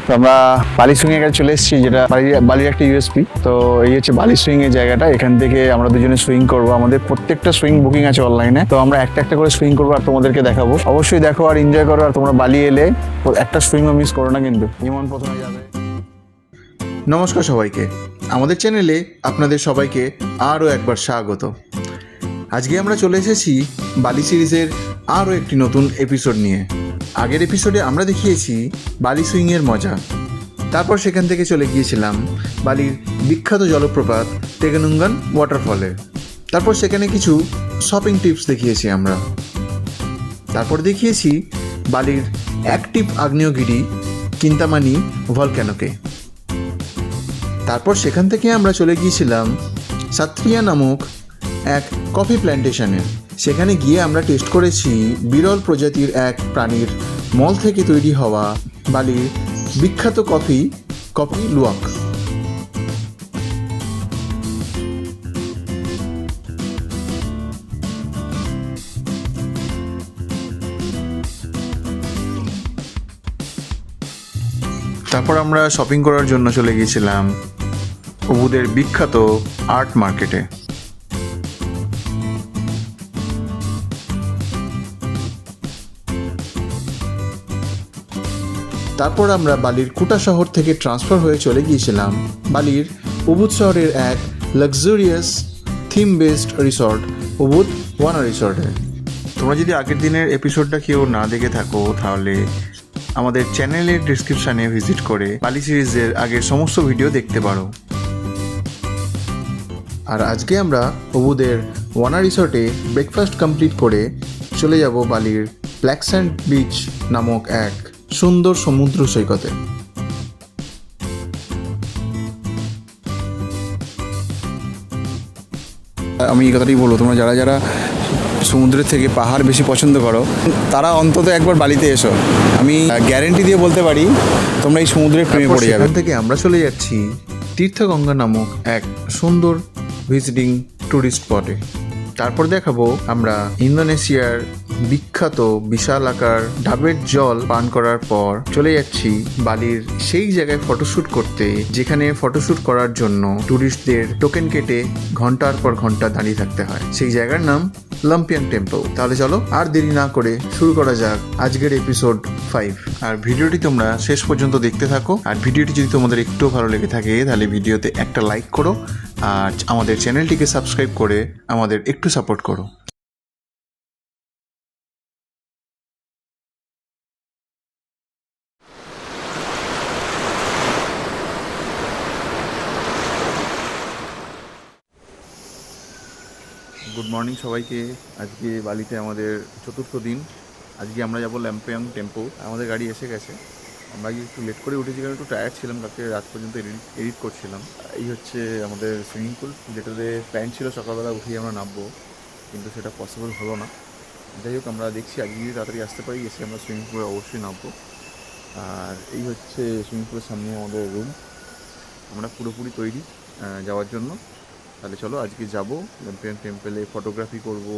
তো আমরা বালি সুইং এর কাছে চলে এসেছি, যেটা বালির একটা ইউএসপি। তো এই হচ্ছে বালি সুইং এর জায়গাটা। এখান থেকে আমরা দুজনে সুইং করব। আমাদের প্রত্যেকটা সুইং বুকিং আছে অনলাইনে। তো আমরা একটা একটা করে সুইং করবো আর তোমাদেরকে দেখাবো। অবশ্যই দেখো আর এনজয় করো। আর তোমরা বালি এলে একটা সুইংও মিস করো না কিন্তু। ইমন প্রথমে যাবে। নমস্কার সবাইকে, আমাদের চ্যানেলে আপনাদের সবাইকে আরও একবার স্বাগত। আজকে আমরা চলে এসেছি বালি সিরিজের আরও একটি নতুন এপিসোড নিয়ে। আগের এপিসোডে আমরা দেখিয়েছি বালি সুইংয়ের মজা। তারপর সেখান থেকে চলে গিয়েছিলাম বালির বিখ্যাত জলপ্রপাত টেগেনুঙ্গান ওয়াটারফলে। তারপর সেখানে কিছু শপিং টিপস দেখিয়েছি আমরা। তারপর দেখিয়েছি বালির অ্যাক্টিভ আগ্নেয়গিরি কিন্তামানি ভলক্যানোকে। তারপর সেখান থেকে আমরা চলে গিয়েছিলাম সাত্রিয়া নামক এক কফি প্ল্যান্টেশনে। সেখানে গিয়ে আমরা টেস্ট করেছি বিরল প্রজাতির এক প্রাণীর মল থেকে তৈরি হওয়া বালির বিখ্যাত কফি লুয়াক। তারপর আমরা শপিং করার জন্য চলে গিয়েছিলাম উবুদের বিখ্যাত আর্ট মার্কেটে। তারপর আমরা বালির কুটা শহর থেকে ট্রান্সফার হয়ে চলে গিয়েছিলাম বালির উবুদ শহরের এক luxurious theme based resort Ubud Wana রিসর্টে। তোমরা যদি আগের দিনের এপিসোডটা কেউ না দেখে থাকো তাহলে আমাদের চ্যানেলের ডিসক্রিপশানে ভিজিট করে বালি সিরিজের আগের সমস্ত ভিডিও দেখতে পারো। আর আজকে আমরা উবুদের ওয়ানা রিসর্টে ব্রেকফাস্ট কমপ্লিট করে চলে যাব বালির ব্ল্যাক স্যান্ড বিচ নামক এক সুন্দর সমুদ্র সৈকতে। আমি এই কথাটাই বলবো, তোমরা যারা যারা সমুদ্রের থেকে পাহাড় বেশি পছন্দ করো তারা অন্তত একবার বালিতে এসো। আমি গ্যারেন্টি দিয়ে বলতে পারি তোমরা এই সমুদ্রের প্রেমে পড়ে যাবে। সেখান থেকে আমরা চলে যাচ্ছি তীর্থগঙ্গা নামক এক সুন্দর ভিজিটিং ট্যুরিস্ট স্পটে। তারপর দেখাবো আমরা ইন্দোনেশিয়ার বিখ্যাত বিশাল আকার ডাবের জল পান করার পর চলে যাচ্ছি বালির সেই জায়গায় ফটোশ্যুট করতে, যেখানে ফটোশ্যুট করার জন্য ট্যুরিস্টদের টোকেন কেটে ঘন্টার পর ঘন্টা দাঁড়িয়ে থাকতে হয়। সেই জায়গার নাম লাম্পিয়াং টেম্পল। তাহলে চলো আর দেরি না করে শুরু করা যাক আজকের এপিসোড 5। আর ভিডিওটি তোমরা শেষ পর্যন্ত দেখতে থাকো। আর ভিডিওটি যদি তোমাদের একটু ভালো লেগে থাকে তাহলে ভিডিওতে একটা লাইক করো আর আমাদের চ্যানেলটিকে সাবস্ক্রাইব করে আমাদের একটু সাপোর্ট করো। গুড মর্নিং সবাইকে। আজকে বালিতে আমাদের চতুর্থ দিন। আজকে আমরা যাবো লাম্পিয়াং টেম্পল। আমাদের গাড়ি এসে গেছে। আমরা একটু লেট করে উঠেছি কারণ একটু টায়ার্ড ছিলাম, কালকে রাত পর্যন্ত এডিট করছিলাম। এই হচ্ছে আমাদের সুইমিং পুল, যেটাতে প্ল্যান ছিল সকালবেলা উঠেই আমরা নামবো, কিন্তু সেটা পসিবল হলো না। যাই হোক, আমরা দেখছি আজকে যদি তাড়াতাড়ি আসতে পারি এসে আমরা সুইমিং পুলে অবশ্যই নামবো। আর এই হচ্ছে সুইমিং পুলের সামনে আমাদের রুম। আমরা পুরোপুরি তৈরি যাওয়ার জন্য। তাহলে চলো আজকে যাবো লাম্পিয়াং টেম্পলে, ফটোগ্রাফি করব।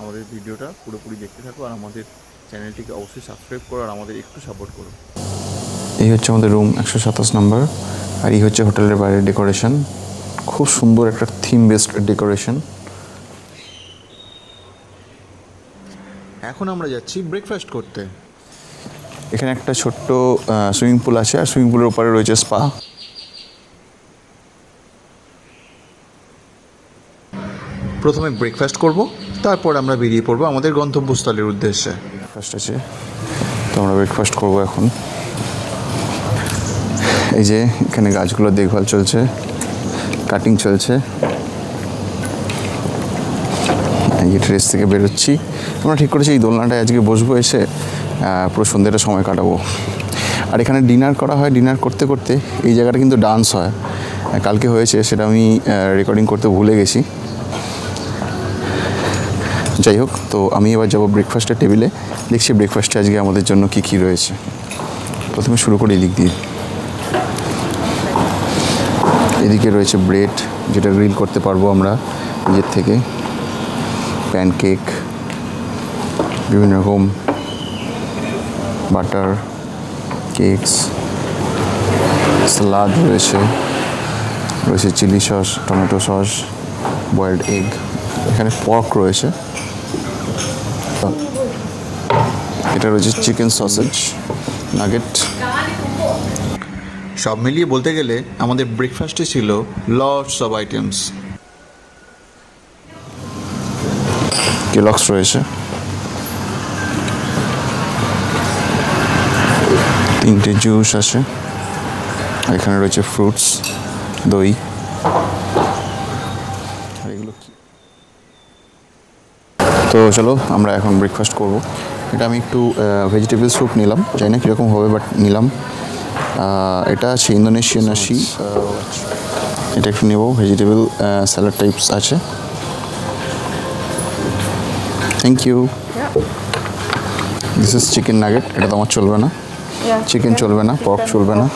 আমাদের ভিডিওটা পুরোপুরি দেখতে থাকো আর আমাদের চ্যানেলটিকে অবশ্যই সাবস্ক্রাইব করো আর আমাদের একটু সাপোর্ট করো। এই হচ্ছে আমাদের রুম 127 নম্বর। আর এই হচ্ছে হোটেলের বাইরের ডেকোরেশন, খুব সুন্দর একটা থিম বেসড ডেকোরেশন। এখন আমরা যাচ্ছি ব্রেকফাস্ট করতে। এখানে একটা ছোট্ট সুইমিং পুল আছে আর সুইমিং পুলের উপরে রয়েছে স্পা। প্রথমে ব্রেকফাস্ট করব, তারপর আমরা বেরিয়ে পড়বো আমাদের গন্তব্যস্থলের উদ্দেশ্যে। ব্রেকফাস্ট আছে, তো আমরা ব্রেকফাস্ট করবো এখন। এই যে এখানে গাছগুলো দেখভাল চলছে, কাটিং চলছে। এই যে ট্রেস থেকে বেরোচ্ছি। আমরা ঠিক করেছি এই দোলনাটায় আজকে বসবো, এসে পুরো সন্ধ্যেটা সময় কাটাবো। আর এখানে ডিনার করা হয়। ডিনার করতে করতে এই জায়গাটা কিন্তু ডান্স হয়। কালকে হয়েছে, সেটা আমি রেকর্ডিং করতে ভুলে গেছি। যাই হোক, তো আমি এবার যাবো ব্রেকফাস্টের টেবিলে। দেখছি ব্রেকফাস্টে আজকে আমাদের জন্য কী কী রয়েছে। প্রথমে শুরু করি এদিক দিয়ে। এদিকে রয়েছে ব্রেড, যেটা গ্রিল করতে পারবো আমরা নিজের থেকে। প্যানকেক, বিভিন্ন রকম বাটার কেকস, সালাদ রয়েছে, রয়েছে chilli sauce, tomato sauce, boiled egg, এখানে পর্ক রয়েছে, এটা রয়েছে চিকেন সসেজ, নাগেট। সব মিলিয়ে বলতে গেলে আমাদের ব্রেকফাস্টে ছিল লটস অফ আইটেমস। কেলগস রয়েছে, 3টে জুস আছে, আর এখানে রয়েছে ফ্রুটস, দই। আর এগুলো কি? তো চলো আমরা এখন ব্রেকফাস্ট করব। এটা আমি একটু ভেজিটেবল স্যুপ নিলাম, জানি না কীরকম হবে, বাট নিলাম। এটা আছে ইন্দোনেশিয়ান আসি, এটা একটু নেব। ভেজিটেবল স্যালাড টাইপস আছে। Thank you. This is chicken nugget, এটা তো আমার চলবে না, চিকেন চলবে না, পর্ক চলবে না।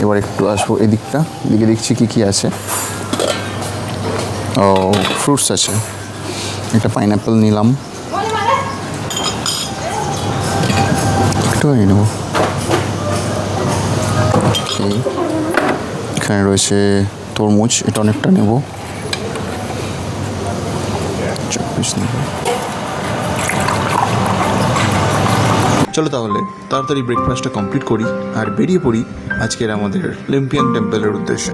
এবার একটু আসবো এদিকটা, এদিকে দেখছি কী কী আছে। ও ফ্রুটস আছে, একটা পাইনঅ্যাপেল নিলাম, একটু নিয়ে নেব। এখানে রয়েছে তরমুজ, এটা অনেকটা নেব, 4 পিস নেব। চলো তাহলে তাড়াতাড়ি ব্রেকফাস্টটা কমপ্লিট করি আর বেরিয়ে পড়ি আজকের আমাদের লিম্পিয়ান টেম্পলের উদ্দেশ্যে।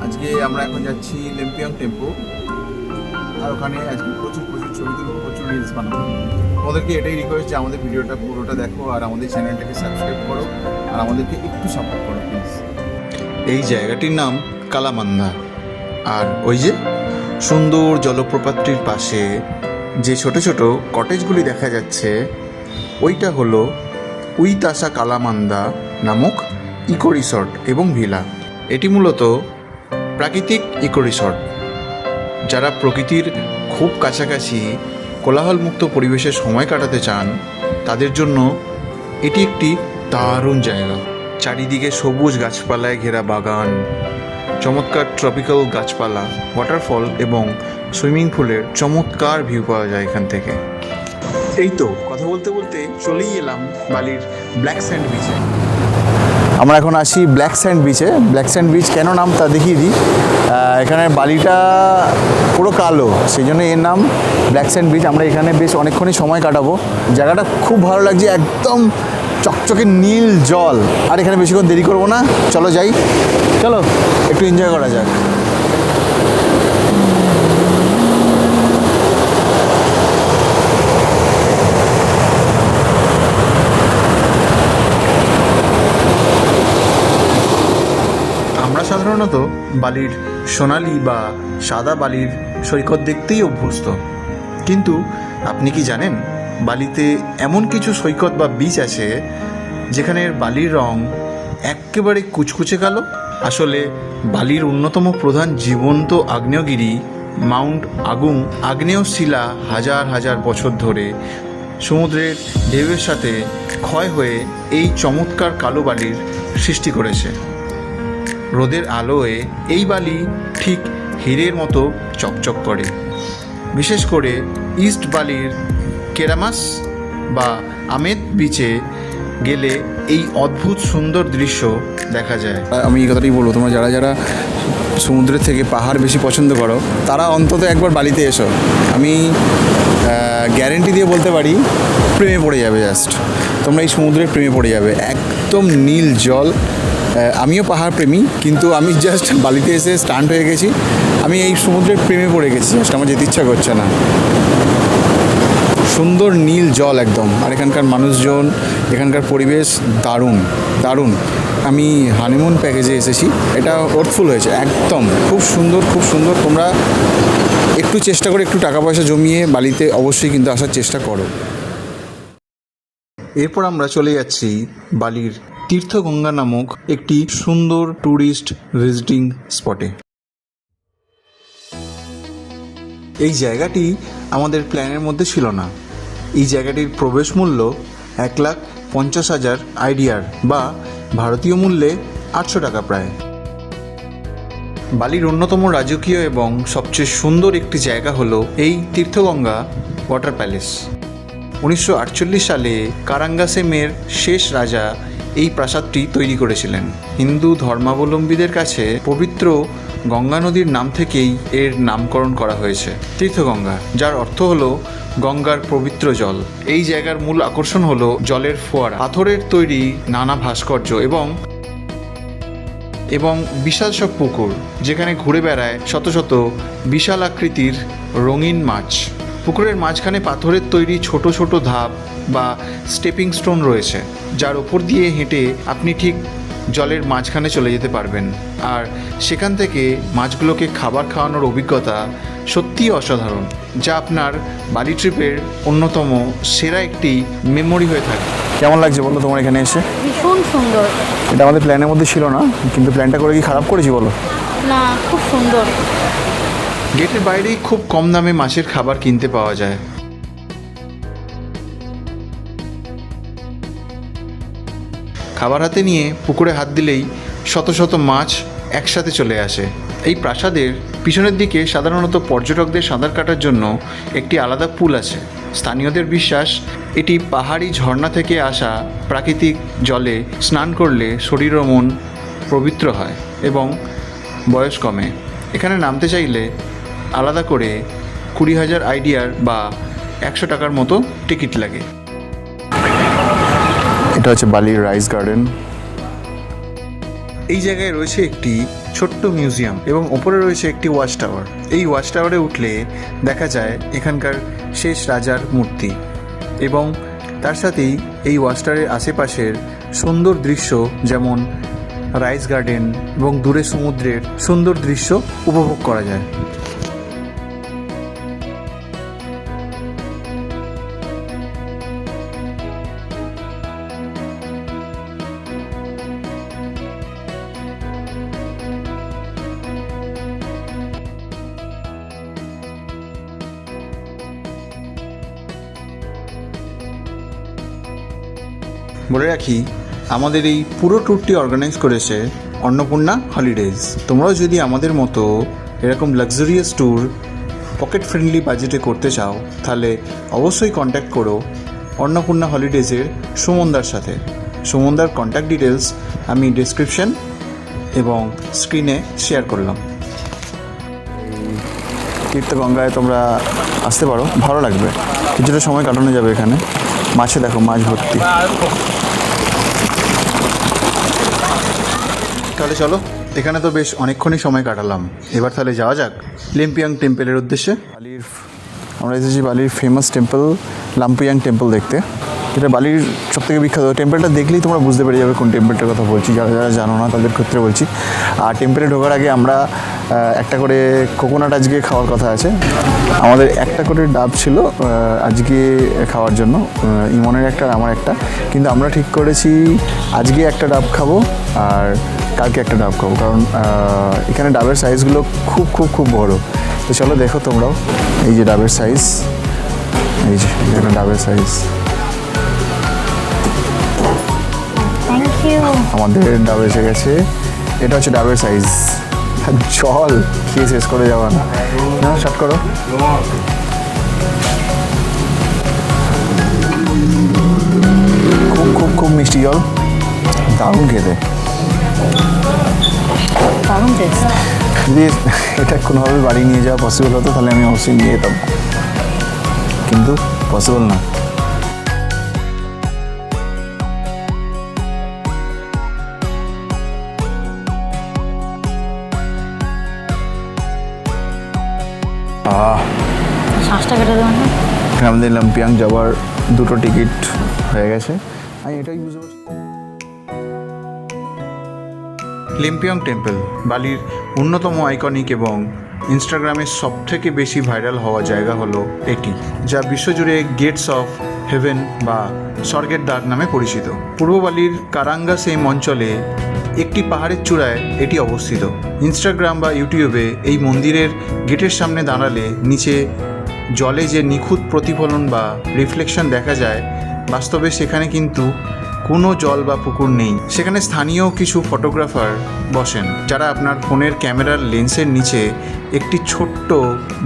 আজকে আমরা এখন যাচ্ছি লিম্পিয়াং টেম্পল, আর ওখানে আজকে প্রচুর ছবি তুলবো, প্রচুর রিলস বানাবো। তোমাদেরকে এটাই রিকোয়েস্ট যে আমাদের ভিডিওটা পুরোটা দেখো আর আমাদের চ্যানেলটাকে সাবস্ক্রাইব করো আর আমাদেরকে একটু সাপোর্ট করো প্লিজ। এই জায়গাটির নাম কালামান্দা, আর ওই যে সুন্দর জলপ্রপাতটির পাশে যে ছোট ছোট কটেজগুলি দেখা যাচ্ছে, ওইটা হলো উইতাসা কালামান্দা নামক ইকো রিসর্ট এবং ভিলা। এটি মূলত প্রাকৃতিক ইকো রিসর্ট। যারা প্রকৃতির খুব কাছাকাছি কোলাহলমুক্ত পরিবেশে সময় কাটাতে চান, তাদের জন্য এটি একটি দারুণ জায়গা। চারিদিকে সবুজ গাছপালায় ঘেরা বাগান, চমৎকার ট্রপিক্যাল গাছপালা, ওয়াটারফল এবং সুইমিং পুলের চমৎকার ভিউ পাওয়া যায় এখান থেকে। এই তো কথা বলতে বলতে চলেই এলাম বালির ব্ল্যাক স্যান্ড বিচে। আমরা এখন আসি ব্ল্যাক স্যান্ড বিচে। ব্ল্যাক স্যান্ড বিচ কেন নাম তা দেখিয়ে দিই। এখানে বালিটা পুরো কালো, সেই জন্য এর নাম ব্ল্যাক স্যান্ড বিচ। আমরা এখানে বেশ অনেকক্ষণই সময় কাটাবো। জায়গাটা খুব ভালো লাগছে, একদম চকচকে নীল জল। আর এখানে বেশিক্ষণ দেরি করবো না, চলো যাই, চলো একটু এনজয় করা যাক। আমরা সাধারণত বালির সোনালি বা সাদা বালির সৈকত দেখতেই অভ্যস্ত, কিন্তু আপনি কি জানেন বালিতে এমন কিছু সৈকত বা বিচ আছে যেখানের বালির রং একেবারে কুচকুচে কালো? আসলে বালির অন্যতম প্রধান জীবন্ত আগ্নেয়গিরি মাউন্ট আগুং আগ্নেয় শিলা হাজার হাজার বছর ধরে সমুদ্রের ঢেউয়ের সাথে ক্ষয় হয়ে এই চমৎকার কালো বালির সৃষ্টি করেছে। রোদের আলোয় এই বালি ঠিক হীরের মতো চকচক করে। বিশেষ করে ইস্ট বালির কেরামাস বা আমেদ বিচে গেলে এই অদ্ভুত সুন্দর দৃশ্য দেখা যায়। আমি এই কথাটাই বলবো, তোমরা যারা যারা সমুদ্রের থেকে পাহাড় বেশি পছন্দ করো, তারা অন্তত একবার বালিতে এসো। আমি গ্যারেন্টি দিয়ে বলতে পারি প্রেমে পড়ে যাবে। জাস্ট তোমরা এই সমুদ্রের প্রেমে পড়ে যাবে। একদম নীল জল। আমিও পাহাড় প্রেমী, কিন্তু আমি জাস্ট বালিতে এসে স্টান্ট হয়ে গেছি। আমি এই সমুদ্রের প্রেমে পড়ে গেছি, জাস্ট আমার যেতে ইচ্ছা করছে না। সুন্দর নীল জল একদম, আর এখানকার মানুষজন, এখানকার পরিবেশ দারুণ দারুণ। আমি হানিমুন প্যাকেজে এসেছি, এটা ওর্থফুল হয়েছে একদম। খুব সুন্দর, খুব সুন্দর। তোমরা একটু চেষ্টা করে, একটু টাকা পয়সা জমিয়ে বালিতে অবশ্যই কিন্তু আসার চেষ্টা করো। এরপর আমরা চলে যাচ্ছি বালির তীর্থগঙ্গা নামক একটি সুন্দর ট্যুরিস্ট ভিজিটিং স্পটে। এই জায়গাটি আমাদের প্ল্যানের মধ্যে ছিল না। এই জায়গাটির প্রবেশ মূল্য 1,50,000 IDR বা ভারতীয় মূল্যে 800 টাকা প্রায়। বালির অন্যতম রাজকীয় এবং সবচেয়ে সুন্দর একটি জায়গা হলো এই তীর্থগঙ্গা ওয়াটার প্যালেস। 1948 সালে কারাঙ্গাসেমের শেষ রাজা এই প্রাসাদটি তৈরি করেছিলেন। হিন্দু ধর্মাবলম্বীদের কাছে পবিত্র গঙ্গা নদীর নাম থেকেই এর নামকরণ করা হয়েছে তীর্থগঙ্গা, যার অর্থ হলো গঙ্গার পবিত্র জল। এই জায়গার মূল আকর্ষণ হলো জলের ফোয়ারা, পাথরের তৈরি নানা ভাস্কর্য এবং বিশাল সব পুকুর, যেখানে ঘুরে বেড়ায় শত শত বিশাল আকৃতির রঙিন মাছ। পুকুরের মাঝখানে পাথরের তৈরি ছোট ছোট ধাপ বা স্টেপিং স্টোন রয়েছে, যার ওপর দিয়ে হেঁটে আপনি ঠিক জলের মাঝখানে চলে যেতে পারবেন। আর সেখান থেকে মাছগুলোকে খাবার খাওয়ানোর অভিজ্ঞতা সত্যিই অসাধারণ, যা আপনার বালি ট্রিপের অন্যতম সেরা একটি মেমোরি হয়ে থাকে। কেমন লাগছে বলো তোমার এখানে এসে? ভীষণ সুন্দর। এটা আমাদের প্ল্যানের মধ্যে ছিল না, কিন্তু প্ল্যানটা করে কি খারাপ করেছি বলো? না, খুব সুন্দর। গেটের বাইরেই খুব কম দামে মাছের খাবার কিনতে পাওয়া যায়। খাবার হাতে নিয়ে পুকুরে হাত দিলেই শত শত মাছ একসাথে চলে আসে। এই প্রাসাদের পিছনের দিকে সাধারণত পর্যটকদের সাঁতার কাটার জন্য একটি আলাদা পুল আছে। স্থানীয়দের বিশ্বাস, এটি পাহাড়ি ঝর্ণা থেকে আসা প্রাকৃতিক জলে স্নান করলে শরীর ও মন পবিত্র হয় এবং বয়স কমে। এখানে নামতে চাইলে আলাদা করে 20,000 IDR বা 100 টাকার মতো টিকিট লাগে। এটা হচ্ছে বালির রাইস গার্ডেন। এই জায়গায় রয়েছে একটি ছোট্ট মিউজিয়াম এবং ওপরে রয়েছে একটি ওয়াচ টাওয়ার। এই ওয়াচ টাওয়ারে উঠলে দেখা যায় এখানকার শেষ রাজার মূর্তি এবং তার সাথেই এই ওয়াচ টাওয়ারের আশেপাশের সুন্দর দৃশ্য, যেমন রাইস গার্ডেন এবং দূরে সমুদ্রের সুন্দর দৃশ্য উপভোগ করা যায়। বলে রাখি, আমাদের এই পুরো ট্যুরটি অর্গানাইজ করেছে অন্নপূর্ণা হলিডেজ। তোমরাও যদি আমাদের মতো এরকম লাক্সারিয়াস ট্যুর পকেট ফ্রেন্ডলি বাজেটে করতে চাও, তাহলে অবশ্যই কন্ট্যাক্ট করো অন্নপূর্ণা হলিডেজের সুমনদার সাথে। সুমনদার কন্ট্যাক্ট ডিটেলস আমি ডেসক্রিপশন এবং স্ক্রিনে শেয়ার করলাম। তীর্থগঙ্গায় তোমরা আসতে পারো, ভালো লাগবে, কিছুটা সময় কাটানো যাবে এখানে। মাছে দেখো, মাছ ভর্তি। তাহলে চলো, এখানে তো বেশ অনেকক্ষণই সময় কাটালাম, এবার তাহলে যাওয়া যাক লিম্পিয়াং টেম্পলের উদ্দেশ্যে। আমরা এসেছি বালির ফেমাস টেম্পল লাম্পিয়াং টেম্পল দেখতে। এটা বালির সবথেকে বিখ্যাত। টেম্পলটা দেখলেই তোমরা বুঝতে পেরে যাবে কোন টেম্পলটার কথা বলছি, যারা যারা জানো না তাদের ক্ষেত্রে বলছি। আর টেম্পলে ঢোকার আগে আমরা একটা করে কোকোনাট আজকে খাওয়ার কথা আছে। আমাদের একটা করে ডাব ছিল আজকে খাওয়ার জন্য, ইমনের একটা আর আমার একটা, কিন্তু আমরা ঠিক করেছি আজকে একটা ডাব খাবো আর কালকে একটা ডাব খাবো, কারণ এখানে ডাবের সাইজগুলো খুব খুব খুব বড়। তো চলো দেখো তোমরাও, এই যে ডাবের সাইজ, এই যে এখানে ডাবের সাইজ। আমাদের ডাব এসে গেছে, এটা হচ্ছে ডাবের সাইজ। জল খেয়ে শেষ করে যাওয়া না, স্টার্ট করো। খুব খুব খুব মিষ্টি জল, দারুণ খেতে। যদি এটা কোনোভাবে বাড়ি নিয়ে যাওয়া পসিবল হতো তাহলে আমি অবশ্যই নিয়ে যেতাম, কিন্তু পসিবল না। শ্বাসটা কেটে দেবেন না। আমাদের লাম্পিয়াং যাওয়ার 2টো টিকিট হয়ে গেছে। আমি এটাই বুঝতে পারছি। লিম্পিয়ং টেম্পল বালির অন্যতম আইকনিক এবং ইনস্টাগ্রামের সবথেকে বেশি ভাইরাল হওয়া জায়গা হলো এটি, যা বিশ্বজুড়ে গেটস অফ হেভেন বা স্বর্গের দ্বার নামে পরিচিত। পূর্ব বালির কারাঙ্গাসেম অঞ্চলে একটি পাহাড়ের চূড়ায় এটি অবস্থিত। ইনস্টাগ্রাম বা ইউটিউবে এই মন্দিরের গেটের সামনে দাঁড়ালে নিচে জলে যে নিখুঁত প্রতিফলন বা রিফ্লেকশন দেখা যায়, বাস্তবে সেখানে কিন্তু কোনো জল বা পুকুর নেই। সেখানে স্থানীয় কিছু ফটোগ্রাফার বসেন, যারা আপনার ফোনের ক্যামেরার লেন্সের নিচে একটি ছোট্ট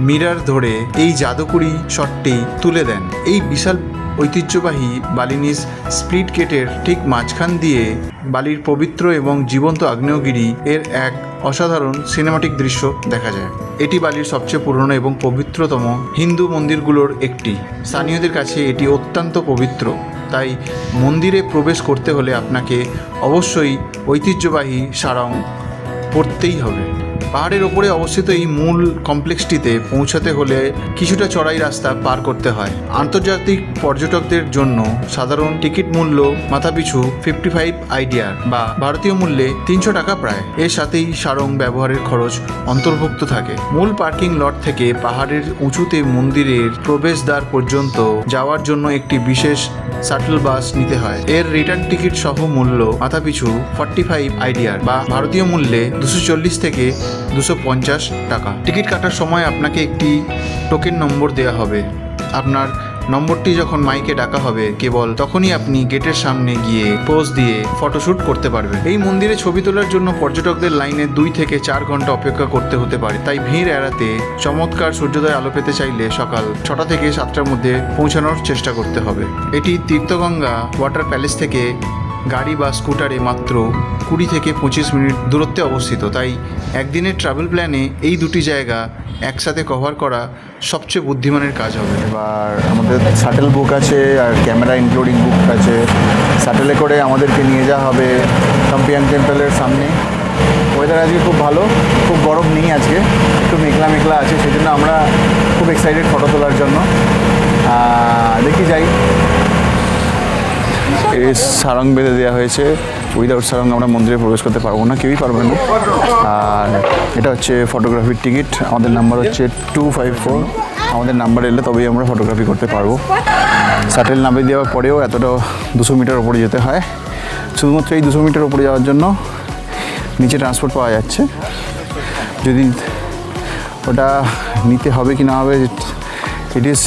মিরর ধরে এই জাদুকরি শটটি তুলে দেন। এই বিশাল ঐতিহ্যবাহী বালিনিজ স্প্লিট গেটের ঠিক মাঝখান দিয়ে বালির পবিত্র এবং জীবন্ত আগ্নেয়গিরি এর এক অসাধারণ সিনেমাটিক দৃশ্য দেখা যায়। এটি বালির সবচেয়ে পুরনো এবং পবিত্রতম হিন্দু মন্দিরগুলোর একটি। স্থানীয়দের কাছে এটি অত্যন্ত পবিত্র, তাই মন্দিরে প্রবেশ করতে হলে আপনাকে অবশ্যই ঐতিহ্যবাহী সারং পরতেই হবে। পাহাড়ের ওপরে অবস্থিত এই মূল কমপ্লেক্সটিতে পৌঁছাতে হলে কিছুটা চড়াই রাস্তা পার করতে হয়। আন্তর্জাতিক পর্যটকদের জন্য সাধারণ টিকিট মূল্য মাথাপিছু 55 IDR বা ভারতীয় মূল্যে 300 টাকা প্রায়। এর সাথেই সারং ব্যবহারের খরচ অন্তর্ভুক্ত থাকে। মূল পার্কিং লট থেকে পাহাড়ের উঁচুতে মন্দিরের প্রবেশদ্বার পর্যন্ত যাওয়ার জন্য একটি বিশেষ শাটল বাস নিতে হয়। এর রিটার্ন টিকিট সহ মূল্য মাথাপিছু 45 IDR বা ভারতীয় মূল্যে 240 থেকে 250 টাকা। টিকিট কাটার সময় আপনাকে একটি টোকেন নম্বর দেওয়া হবে। আপনার নম্বরটি যখন মাইকে ডাকা হবে কেবল তখনই আপনি গেটের সামনে গিয়ে পোজ দিয়ে ফটোশ্যুট করতে পারবেন। এই মন্দিরে ছবি তোলার জন্য পর্যটকদের লাইনে 2 থেকে 4 ঘন্টা অপেক্ষা করতে হতে পারে, তাই ভিড় এড়াতে চমৎকার সূর্যোদয় আলো পেতে চাইলে সকাল 6টা থেকে 7টার মধ্যে পৌঁছানোর চেষ্টা করতে হবে। এটি তীর্থগঙ্গা ওয়াটার প্যালেস থেকে গাড়ি বা স্কুটারে মাত্র 20 থেকে 25 মিনিট দূরত্বে অবস্থিত, তাই একদিনের ট্রাভেল প্ল্যানে এই দুটি জায়গা একসাথে কভার করা সবচেয়ে বুদ্ধিমানের কাজ হবে। এবার আমাদের শাটেল বুক আছে আর ক্যামেরা ইনক্লুডিং বুক আছে। শাটেলে করে আমাদেরকে নিয়ে যাওয়া হবে কাম্পিয়াং টেম্পলের সামনে। ওয়েদার আজকে খুব ভালো, খুব গরম নেই আজকে, একটু মেঘলা মেঘলা আছে, সেই জন্য আমরা খুব এক্সাইটেড ফটো তোলার জন্য। দেখি যাই। এই সারং বেঁধে দেওয়া হয়েছে, উইদাউট সারং আমরা মন্দিরে প্রবেশ করতে পারবো না, কেউই পারবে না। আর এটা হচ্ছে ফটোগ্রাফির টিকিট। আমাদের নাম্বার হচ্ছে 254। আমাদের নাম্বার এলে তবেই আমরা ফটোগ্রাফি করতে পারবো। শাটেল নামিয়ে দেওয়ার পরেও এতটা 200 মিটার ওপরে যেতে হয়। শুধুমাত্র এই 200 মিটার ওপরে যাওয়ার জন্য নিচে ট্রান্সপোর্ট পাওয়া যাচ্ছে। যদি ওটা নিতে হবে কি না হবে, it is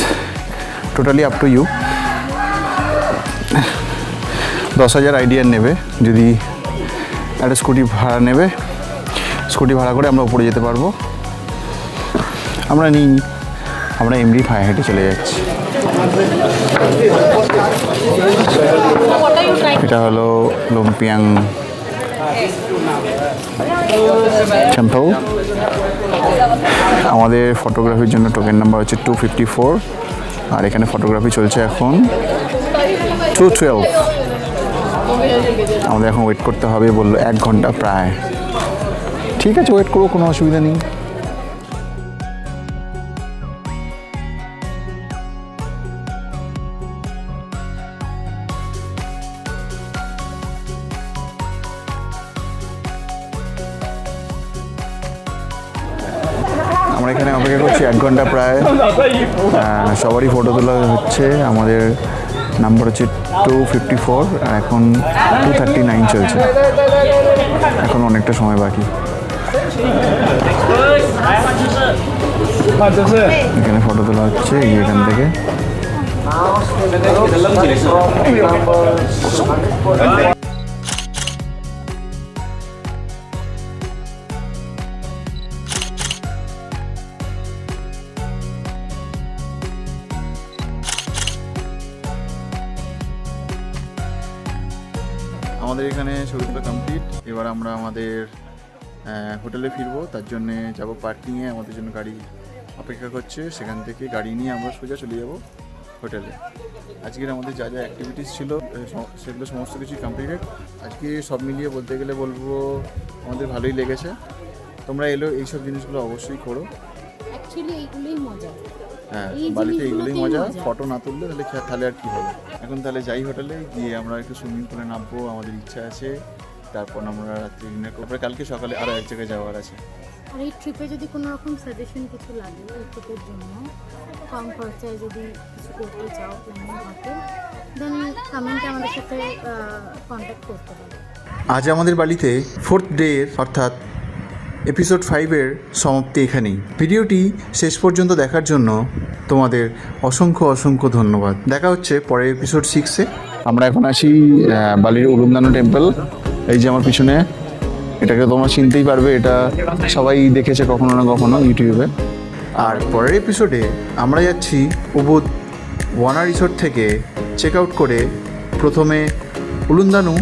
totally up to you. 10,000 IDR নেবে, যদি একটা স্কুটি ভাড়া নেবে, স্কুটি ভাড়া করে আমরা উপরে যেতে পারবো। আমরা নিই, আমরা এমনি পায়ে হেঁটে চলে যাচ্ছি। এটা হলো লুম্পিয়াং টেম্পল। আমাদের ফটোগ্রাফির জন্য টোকেন নাম্বার হচ্ছে 254, আর এখানে ফটোগ্রাফি চলছে এখন 212। আমাদের এখন ওয়েট করতে হবে, বললো 1 ঘন্টা প্রায়। ঠিক আছে, ওয়েট করবো, কোনো অসুবিধা নেই। আমরা এখানে অপেক্ষা করছি 1 ঘন্টা প্রায়। সবারই ফটো তোলা হচ্ছে। আমাদের নাম্বার হচ্ছে 254 আর এখন 239 চলছে। এখন অনেকটা সময় বাকি। এখানে ফটো তোলা হচ্ছে এখান থেকে। আমাদের এখানে ছবি তোলা কমপ্লিট। এবার আমরা আমাদের হোটেলে ফিরবো, তার জন্যে যাব পার্কিংয়ে। আমাদের জন্য গাড়ি অপেক্ষা করছে, সেখান থেকে গাড়ি নিয়ে আমরা সোজা চলে যাব হোটেলে। আজকের আমাদের যা যা অ্যাক্টিভিটিস ছিল সেগুলো সমস্ত কিছুই কমপ্লিটেড। আজকে সব মিলিয়ে বলতে গেলে বলবো আমাদের ভালোই লেগেছে। তোমরা এলো এইসব জিনিসগুলো অবশ্যই করো। অ্যাকচুয়ালি এইগুলোই মজা। হ্যাঁ, বালিতে এইগুলোই মজা। ফটো না তুললে তাহলে আর কি হবে। এখন তাহলে যাই হোটেলে গিয়ে আমরা একটু সুইমিং পুলে নামবো, আমাদের ইচ্ছা আছে। তারপর আমরা রাত্রে ডিনার করবো, কালকে সকালে আরও এক জায়গায় যাওয়ার আছে। আর এই ট্রিপে যদি কোনো রকম সাজেশন কিছু লাগে এই ট্রিপের জন্য, কম খরচায় যদি কিছু করতে চাও, প্ল্যানিং থাকে, দেন কমেন্টে আমাদের সাথে কন্ট্যাক্ট করতে হবে। আজ আমাদের বালিতে 4th ডে অর্থাৎ এপিসোড 5-এর সমাপ্তি এখানেই। ভিডিওটি শেষ পর্যন্ত দেখার জন্য তোমাদের অসংখ্য অসংখ্য ধন্যবাদ। দেখা হচ্ছে পরের এপিসোড 6-এ। আমরা এখন আছি বালির উলুন্দানো টেম্পল। এই যে আমার পিছনে, এটাকে তোমরা চিনতেই পারবে, এটা সবাই দেখেছে কখনো না কখনো ইউটিউবে। আর পরের এপিসোডে আমরা যাচ্ছি উবুদ ওয়ানা রিসোর্ট থেকে চেক আউট করে প্রথমে উলুন্দানু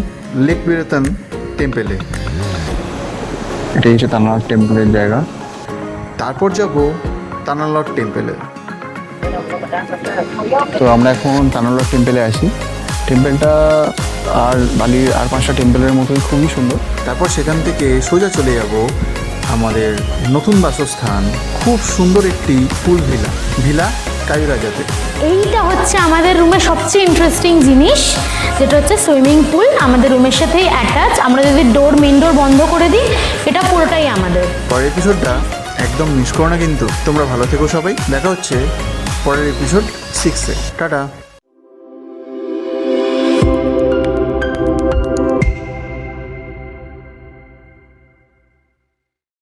লেক বিরাতন টেম্পেলে, এটাই হচ্ছে তানার টেম্পলের জায়গা। তারপর যাব তানালট টেম্পেলে। তো আমরা এখন তানালট টেম্পেলে আছি। টেম্পলটা আর বালির আর 5টা টেম্পলের মতোই খুবই সুন্দর। তারপর সেখান থেকে সোজা চলে যাব আমাদের নতুন বাসস্থান, খুব সুন্দর একটি পুল ভিলা কায়ুরাজাতে। এইটা হচ্ছে আমাদের রুমের সবচেয়ে ইন্টারেস্টিং জিনিস, যেটা হচ্ছে সুইমিং পুল। আমাদের রুমের সাথেই অ্যাটাচ। আমরা যদি মেন ডোর বন্ধ করে দিই, এটা পুরোটাই আমাদের। পরের এপিসোডটা একদম মিস করো না কিন্তু। তোমরা ভালো থেকো সবাই। দেখা হচ্ছে পরের এপিসোড 6-এ। টাটা।